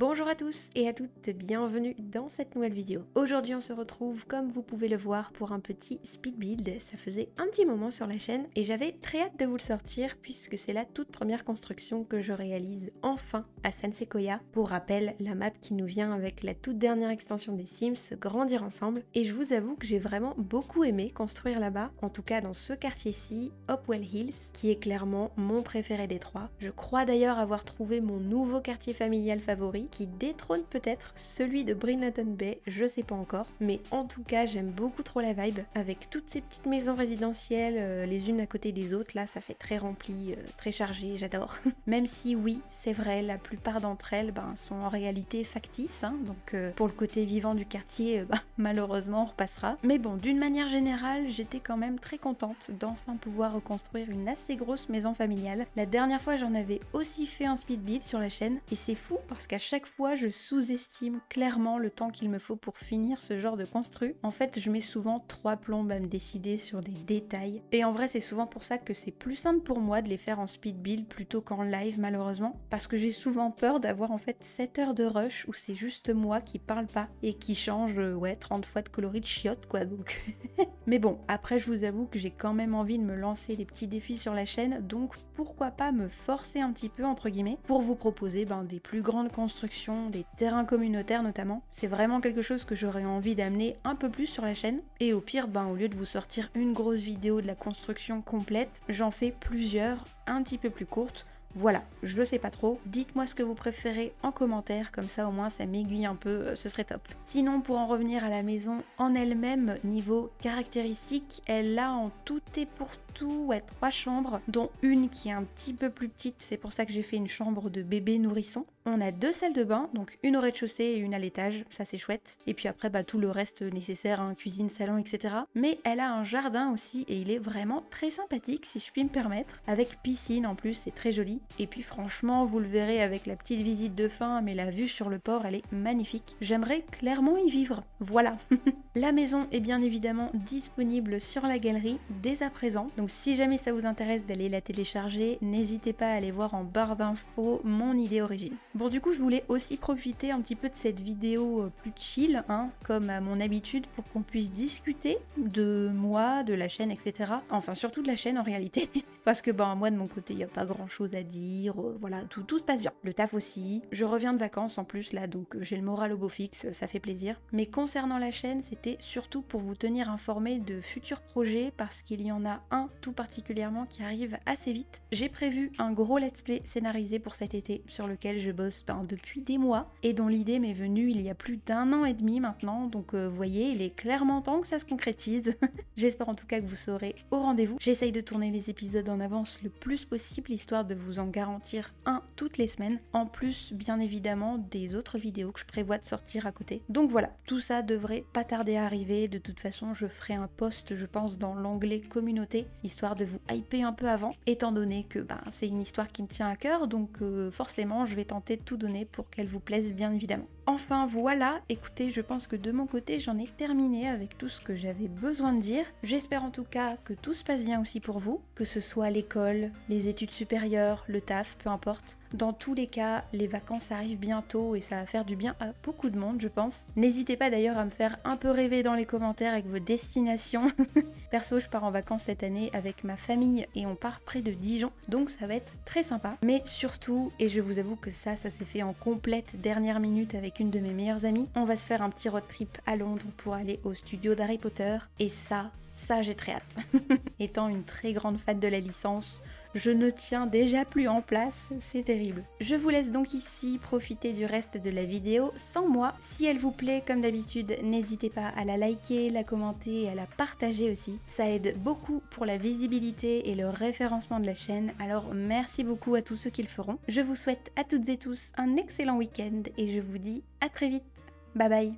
Bonjour à tous et à toutes, bienvenue dans cette nouvelle vidéo. Aujourd'hui on se retrouve comme vous pouvez le voir pour un petit speed build. Ça faisait un petit moment sur la chaîne et j'avais très hâte de vous le sortir puisque c'est la toute première construction que je réalise enfin à San Sequoia. Pour rappel, la map qui nous vient avec la toute dernière extension des Sims, Grandir Ensemble. Et je vous avoue que j'ai vraiment beaucoup aimé construire là-bas, en tout cas dans ce quartier-ci, Hopewell Hills, qui est clairement mon préféré des trois. Je crois d'ailleurs avoir trouvé mon nouveau quartier familial favori, qui détrône peut-être celui de Bridleton Bay, je sais pas encore, mais en tout cas j'aime beaucoup trop la vibe, avec toutes ces petites maisons résidentielles les unes à côté des autres, là ça fait très rempli, très chargé, j'adore. Même si oui, c'est vrai, la plupart d'entre elles sont en réalité factices, hein, donc pour le côté vivant du quartier, malheureusement on repassera. Mais bon, d'une manière générale, j'étais quand même très contente d'enfin pouvoir reconstruire une assez grosse maison familiale. La dernière fois j'en avais aussi fait un speed build sur la chaîne, et c'est fou parce qu'à chaque fois je sous-estime clairement le temps qu'il me faut pour finir ce genre de construit. En fait je mets souvent 3 plombes à me décider sur des détails, et en vrai c'est souvent pour ça que c'est plus simple pour moi de les faire en speed build plutôt qu'en live malheureusement, parce que j'ai souvent peur d'avoir en fait 7 heures de rush où c'est juste moi qui parle pas et qui change 30 fois de coloris de chiottes quoi, donc mais bon, après je vous avoue que j'ai quand même envie de me lancer des petits défis sur la chaîne, donc pourquoi pas me forcer un petit peu entre guillemets pour vous proposer des plus grandes constructions, des terrains communautaires notamment. C'est vraiment quelque chose que j'aurais envie d'amener un peu plus sur la chaîne, et au pire au lieu de vous sortir une grosse vidéo de la construction complète, j'en fais plusieurs un petit peu plus courtes. Voilà, je le sais pas trop, dites-moi ce que vous préférez en commentaire, comme ça au moins ça m'aiguille un peu, ce serait top. Sinon, pour en revenir à la maison en elle-même, niveau caractéristiques, elle a en tout et pour tout 3 chambres, dont une qui est un petit peu plus petite, c'est pour ça que j'ai fait une chambre de bébé nourrisson. On a 2 salles de bain, donc une au rez-de-chaussée et une à l'étage, ça c'est chouette. Et puis après tout le reste nécessaire, cuisine, salon, etc. Mais elle a un jardin aussi et il est vraiment très sympathique si je puis me permettre, avec piscine en plus, c'est très joli. Et puis franchement, vous le verrez avec la petite visite de fin, mais la vue sur le port elle est magnifique. J'aimerais clairement y vivre, voilà. La maison est bien évidemment disponible sur la galerie dès à présent, donc si jamais ça vous intéresse d'aller la télécharger, n'hésitez pas à aller voir en barre d'infos mon idée origine. Bon, du coup je voulais aussi profiter un petit peu de cette vidéo plus chill, comme à mon habitude, pour qu'on puisse discuter de moi, de la chaîne, etc. Enfin surtout de la chaîne en réalité, parce que moi de mon côté il n'y a pas grand chose à dire, voilà, tout se passe bien. Le taf aussi, je reviens de vacances en plus là, donc j'ai le moral au beau fixe, ça fait plaisir. Mais concernant la chaîne, c'était surtout pour vous tenir informé de futurs projets, parce qu'il y en a un tout particulièrement qui arrive assez vite. J'ai prévu un gros let's play scénarisé pour cet été, sur lequel je bosse depuis des mois, et dont l'idée m'est venue il y a plus d'1 an et demi maintenant, donc vous voyez, il est clairement temps que ça se concrétise. J'espère en tout cas que vous serez au rendez-vous. J'essaye de tourner les épisodes en avance le plus possible, histoire de vous en garantir un toutes les semaines, en plus bien évidemment des autres vidéos que je prévois de sortir à côté. Donc voilà, tout ça devrait pas tarder à arriver. De toute façon je ferai un post je pense dans l'onglet communauté, histoire de vous hyper un peu avant, étant donné que c'est une histoire qui me tient à cœur, donc forcément je vais tenter de tout donner pour qu'elle vous plaise bien évidemment. Enfin voilà, écoutez, je pense que de mon côté j'en ai terminé avec tout ce que j'avais besoin de dire. J'espère en tout cas que tout se passe bien aussi pour vous, que ce soit l'école, les études supérieures, le taf, peu importe. Dans tous les cas, les vacances arrivent bientôt et ça va faire du bien à beaucoup de monde je pense. N'hésitez pas d'ailleurs à me faire un peu rêver dans les commentaires avec vos destinations. Perso, je pars en vacances cette année avec ma famille et on part près de Dijon, donc ça va être très sympa. Mais surtout, et je vous avoue que ça s'est fait en complète dernière minute avec une de mes meilleures amies, on va se faire un petit road trip à Londres pour aller au studio d'Harry Potter, et ça j'ai très hâte. Étant une très grande fan de la licence, je ne tiens déjà plus en place, c'est terrible. Je vous laisse donc ici profiter du reste de la vidéo sans moi. Si elle vous plaît, comme d'habitude, n'hésitez pas à la liker, la commenter et à la partager aussi. Ça aide beaucoup pour la visibilité et le référencement de la chaîne, alors merci beaucoup à tous ceux qui le feront. Je vous souhaite à toutes et tous un excellent week-end et je vous dis à très vite. Bye bye.